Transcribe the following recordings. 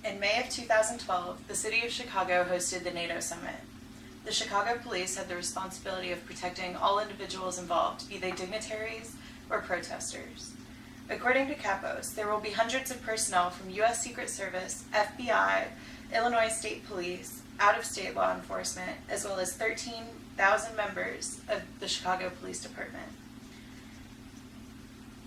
In May of 2012, the city of Chicago hosted the NATO Summit. The Chicago police had the responsibility of protecting all individuals involved, be they dignitaries or protesters. According to Capos, there will be hundreds of personnel from U.S. Secret Service, FBI, Illinois State Police, out-of-state law enforcement, as well as 13,000 members of the Chicago Police Department.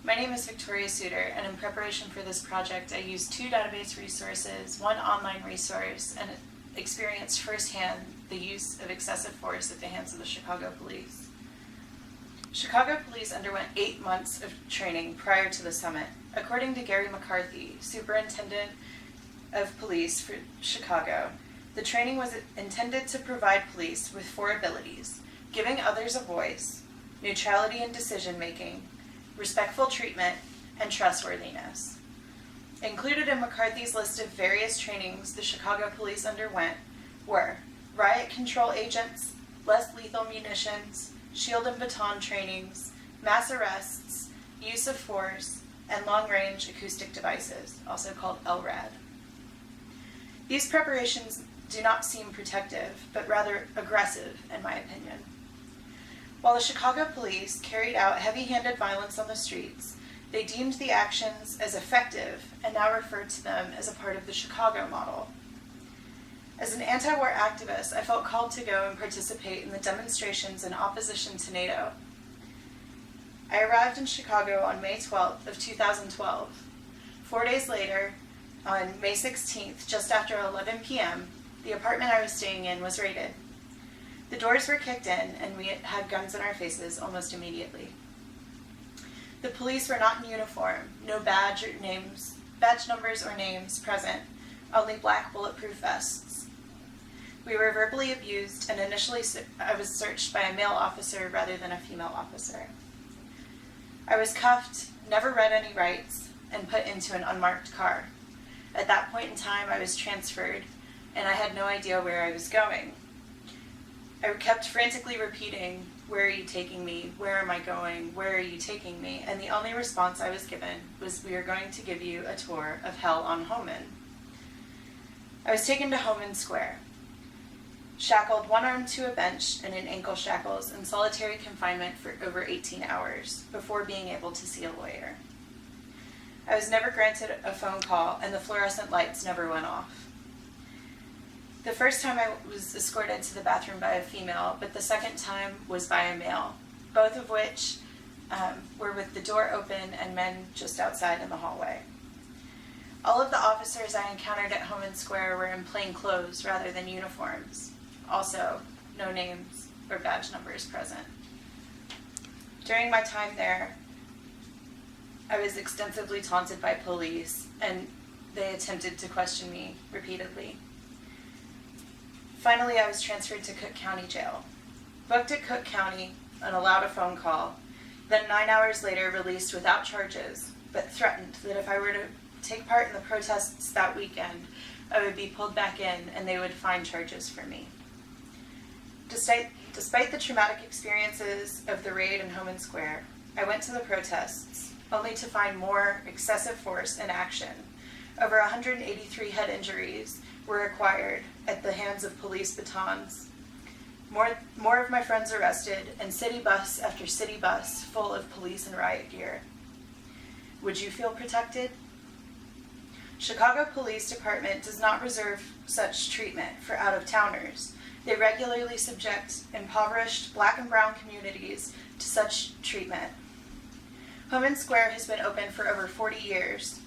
My name is Victoria Suter, and in preparation for this project, I used 2 database resources, 1 online resource, and experienced firsthand the use of excessive force at the hands of the Chicago police. Chicago police underwent 8 months of training prior to the summit. According to Gary McCarthy, superintendent of police for Chicago, the training was intended to provide police with 4 abilities: giving others a voice, neutrality in decision-making, respectful treatment, and trustworthiness. Included in McCarthy's list of various trainings the Chicago police underwent were riot control agents, less lethal munitions, shield and baton trainings, mass arrests, use of force, and long-range acoustic devices, also called LRAD. These preparations do not seem protective, but rather aggressive, in my opinion. While the Chicago police carried out heavy-handed violence on the streets, they deemed the actions as effective and now refer to them as a part of the Chicago model. As an anti-war activist, I felt called to go and participate in the demonstrations in opposition to NATO. I arrived in Chicago on May 12th of 2012. 4 days later, on May 16th, just after 11 p.m., the apartment I was staying in was raided. The doors were kicked in, and we had guns in our faces almost immediately. The police were not in uniform, no badge numbers or names present, only black bulletproof vests. We were verbally abused, and initially I was searched by a male officer rather than a female officer. I was cuffed, never read any rights, and put into an unmarked car. At that point in time, I was transferred, and I had no idea where I was going. I kept frantically repeating, "Where are you taking me? Where am I going? Where are you taking me?" And the only response I was given was, "We are going to give you a tour of hell on Homan." I was taken to Homan Square, shackled one arm to a bench and in ankle shackles in solitary confinement for over 18 hours before being able to see a lawyer. I was never granted a phone call, and the fluorescent lights never went off. The first time I was escorted to the bathroom by a female, but the second time was by a male, both of which were with the door open and men just outside in the hallway. All of the officers I encountered at Homan Square were in plain clothes rather than uniforms. Also, no names or badge numbers present. During my time there, I was extensively taunted by police, and they attempted to question me repeatedly. Finally, I was transferred to Cook County Jail. Booked at Cook County and allowed a phone call, then 9 hours later released without charges, but threatened that if I were to take part in the protests that weekend, I would be pulled back in and they would find charges for me. Despite the traumatic experiences of the raid in Homan Square, I went to the protests only to find more excessive force in action. Over 183 head injuries were acquired at the hands of police batons. More of my friends arrested, and city bus after city bus full of police and riot gear. Would you feel protected? Chicago Police Department does not reserve such treatment for out-of-towners. They regularly subject impoverished Black and brown communities to such treatment. Homan Square has been open for over 40 years.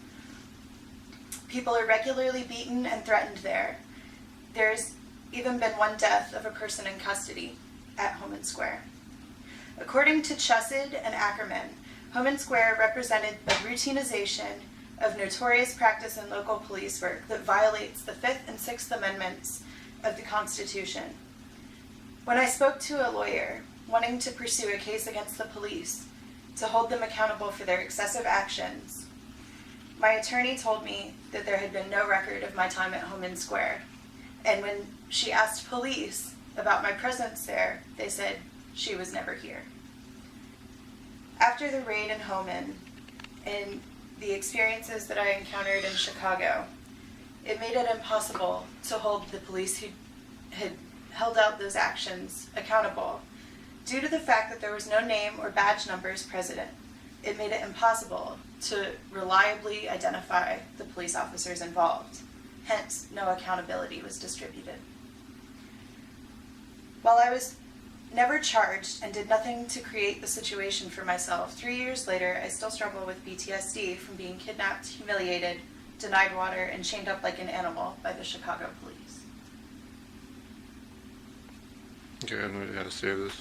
People are regularly beaten and threatened there. There's even been one death of a person in custody at Homan Square. According to Chesed and Ackerman, Homan Square represented a routinization of notorious practice in local police work that violates the 5th and 6th Amendments of the Constitution. When I spoke to a lawyer wanting to pursue a case against the police to hold them accountable for their excessive actions, my attorney told me that there had been no record of my time at Homan Square, and when she asked police about my presence there, they said she was never here. After the raid in Homan and the experiences that I encountered in Chicago, It made it impossible to hold the police who had held out those actions accountable. Due to the fact that there was no name or badge numbers present, it made it impossible to reliably identify the police officers involved. Hence, no accountability was distributed. While I was never charged and did nothing to create the situation for myself, 3 years later, I still struggle with PTSD from being kidnapped, humiliated, denied water, and chained up like an animal by the Chicago police. Okay, I have no idea how to say this.